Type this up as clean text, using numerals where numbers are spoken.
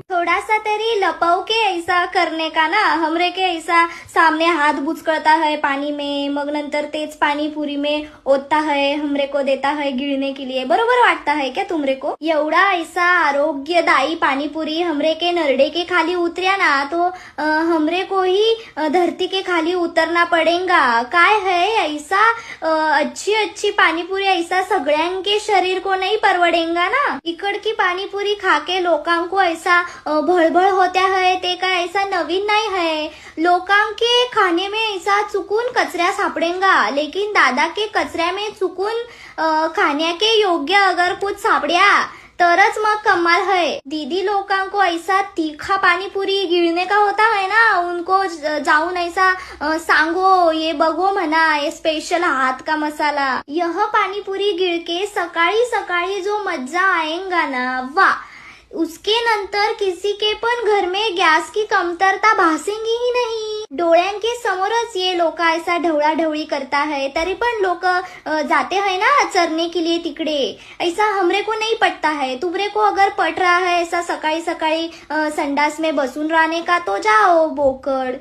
थोड़ा सा तेरी लपव के ऐसा करने का ना, हमरे के ऐसा सामने हाथ बुचकळता है पानी में, मग नंतर तेच पानी पुरी में ओतता है, हमरे को देता है गिळने के लिए. बरोबर वाटता है क्या तुमरे को? एवढा ऐसा आरोग्यदायी पानीपुरी हमरे के नरडे के खाली उतरिया ना तो हमरे को ही धरती के खाली उतरना पड़ेगा. काय है ऐसा अच्छी अच्छी पानीपुरी ऐसा सगळ्यांके शरीर को नहीं परवडेगा ना. इकड़ की पानीपुरी खाके लोकां को ऐसा भळभळ होत्या है ते काय ऐसा नवीन नहीं है. लोकां के खाने में ऐसा चुकून कचरा सापडेगा, लेकिन दादा के कचऱ्या में चुकून खाने के योग्य अगर कुछ सापड्या तरच मग कमाल है. दीदी लोकां को ऐसा तीखा पानीपुरी गिळने का होता है ना, उनको जाऊन ऐसा सांगो, ये बघो म्हणा, ये स्पेशल हाथ का मसाला. यह पानीपुरी गिळ के सकाळी सकाळी जो मजा आएगा ना, वाह. उसके नंतर किसी के पण घर में गैस की कमतरता भासेंगी ही नहीं. डोळ्यांके समोरच ये लोक ऐसा ढवळा ढवळी करता है, तरी पण लोक जाते हैं ना चरने के लिए तिकडे. ऐसा हमरे को नहीं पटता है. तुमरे को अगर पट रहा है ऐसा सकाळी सकाळी संडास में बसून रहने का तो जाओ बोकड़.